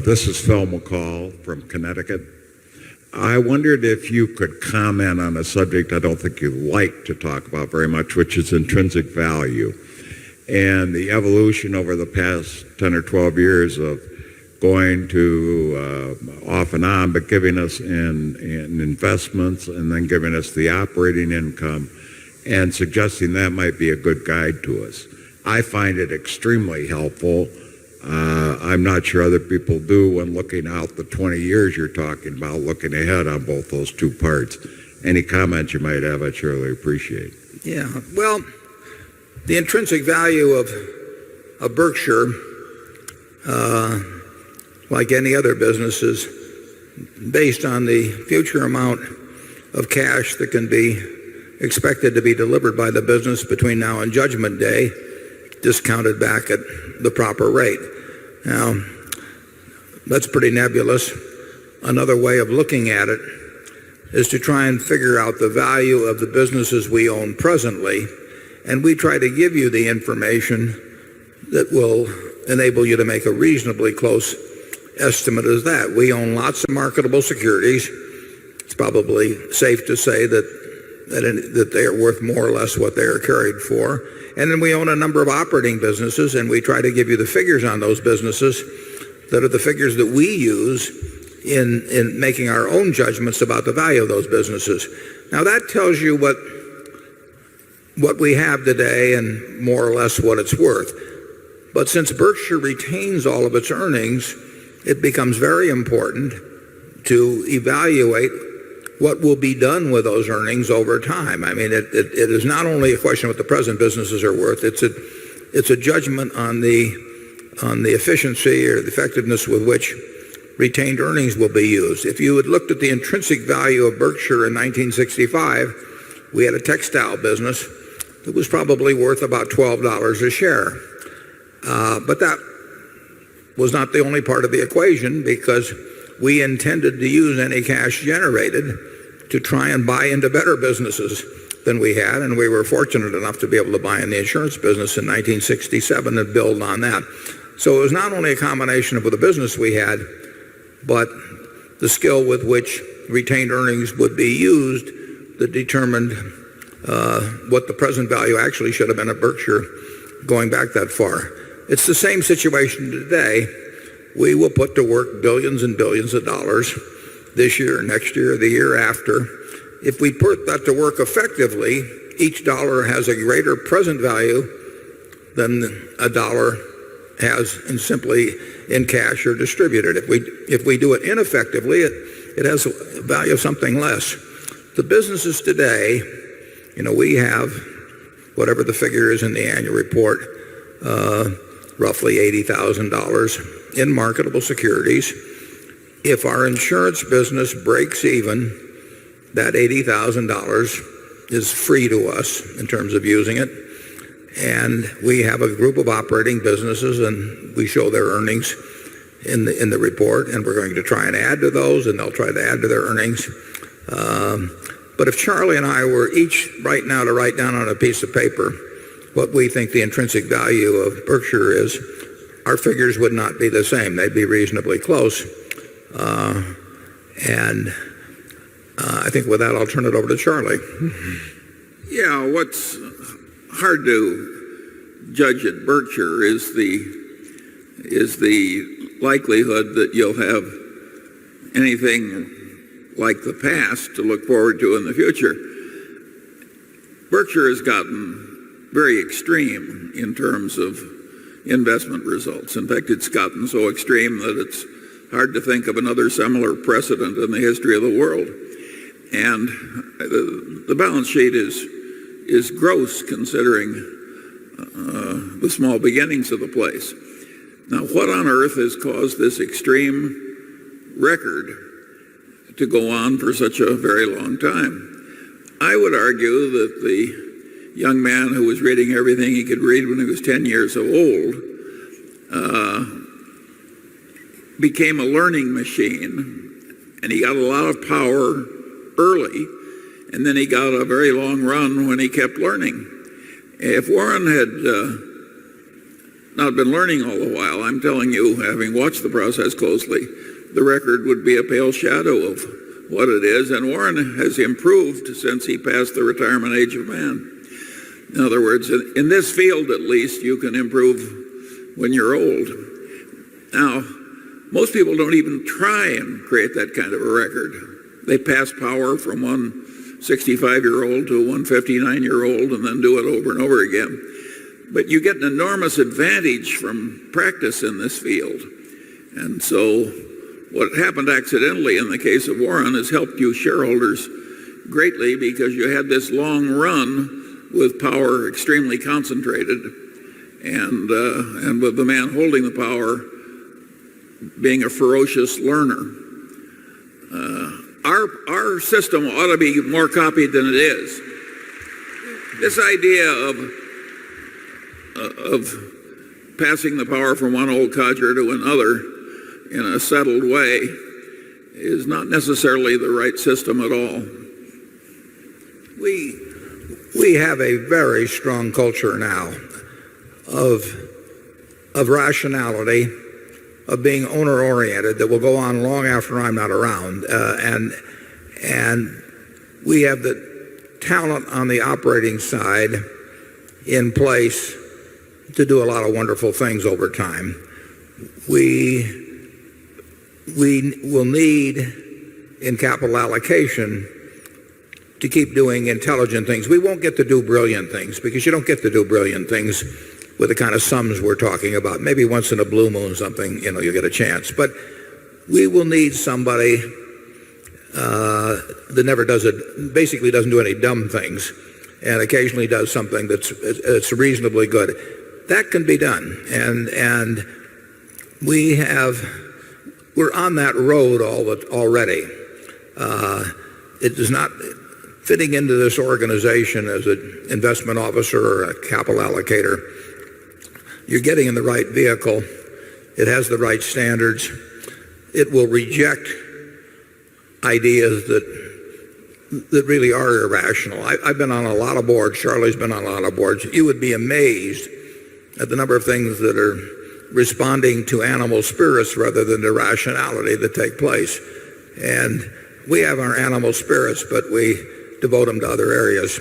This is Phil McCall from Connecticut. I wondered if you could comment on a subject I don't think you like to talk about very much, which is intrinsic value and the evolution over the past 10 or 12 years of going to off and on, but giving us in investments and then giving us the operating income and suggesting that might be a good guide to us. I find it extremely helpful. I'm not sure other people do when looking out the 20 years you're talking about, looking ahead on both those two parts. Any comments you might have, I'd surely appreciate. Yeah, well, the intrinsic value of Berkshire, like any other business, is based on the future amount of cash that can be expected to be delivered by the business between now and Judgment Day, discounted back at the proper rate. Now, that's pretty nebulous. Another way of looking at it is to try and figure out the value of the businesses we own presently, and we try to give you the information that will enable you to make a reasonably close estimate of that. We own lots of marketable securities. It's probably safe to say that they are worth more or less what they are carried for. And then we own a number of operating businesses, and we try to give you the figures on those businesses that are the figures that we use in making our own judgments about the value of those businesses. Now that tells you what we have today and more or less what it's worth. But since Berkshire retains all of its earnings, it becomes very important to evaluate what will be done with those earnings over time. I mean, it is not only a question of what the present businesses are worth, it's a judgment on the efficiency or the effectiveness with which retained earnings will be used. If you had looked at the intrinsic value of Berkshire in 1965, we had a textile business that was probably worth about $12 a share. But that was not the only part of the equation, because we intended to use any cash generated to try and buy into better businesses than we had, and we were fortunate enough to be able to buy in the insurance business in 1967 and build on that. So it was not only a combination of the business we had, but the skill with which retained earnings would be used that determined what the present value actually should have been at Berkshire going back that far. It's the same situation today. We will put to work billions and billions of dollars this year, next year, the year after. If we put that to work effectively, each dollar has a greater present value than a dollar has simply in cash or distributed. If we do it ineffectively, it has a value of something less. The businesses today, we have whatever the figure is in the annual report, roughly $80,000 in marketable securities. If our insurance business breaks even, that $80,000 is free to us in terms of using it. And we have a group of operating businesses, and we show their earnings in the report, and we're going to try and add to those, and they'll try to add to their earnings. But if Charlie and I were each right now to write down on a piece of paper what we think the intrinsic value of Berkshire is, our figures would not be the same. They'd be reasonably close. I think with that, I'll turn it over to Charlie. Yeah, what's hard to judge at Berkshire is the likelihood that you'll have anything like the past to look forward to in the future. Berkshire has gotten very extreme in terms of investment results. In fact, it's gotten so extreme that it's hard to think of another similar precedent in the history of the world. And the balance sheet is gross considering the small beginnings of the place. Now, what on earth has caused this extreme record to go on for such a very long time? I would argue that the young man who was reading everything he could read when he was 10 years old became a learning machine, and he got a lot of power early, and then he got a very long run when he kept learning. If Warren had Now, I've been learning all the while. I'm telling you, having watched the process closely, the record would be a pale shadow of what it is, and Warren has improved since he passed the retirement age of man. In other words, in this field at least, you can improve when you're old. Now, most people don't even try and create that kind of a record. They pass power from one 65-year-old to one 59-year-old and then do it over and over again. But you get an enormous advantage from practice in this field. And so what happened accidentally in the case of Warren has helped you shareholders greatly because you had this long run with power extremely concentrated and with the man holding the power being a ferocious learner. Our system ought to be more copied than it is. This idea of passing the power from one old codger to another in a settled way is not necessarily the right system at all. We have a very strong culture now of rationality, of being owner-oriented that will go on long after I'm not around. And we have the talent on the operating side in place to do a lot of wonderful things over time. We will need in capital allocation to keep doing intelligent things. We won't get to do brilliant things because you don't get to do brilliant things with the kind of sums we're talking about. Maybe once in a blue moon something, you'll get a chance. But we will need somebody that never does it, basically doesn't do any dumb things and occasionally does something that's reasonably good. That can be done. And we're on that road already. It is not fitting into this organization as an investment officer or a capital allocator. You're getting in the right vehicle. It has the right standards. It will reject ideas that really are irrational. I've been on a lot of boards. Charlie's been on a lot of boards. You would be amazed at the number of things that are responding to animal spirits rather than to rationality that take place. And we have our animal spirits, but we devote them to other areas.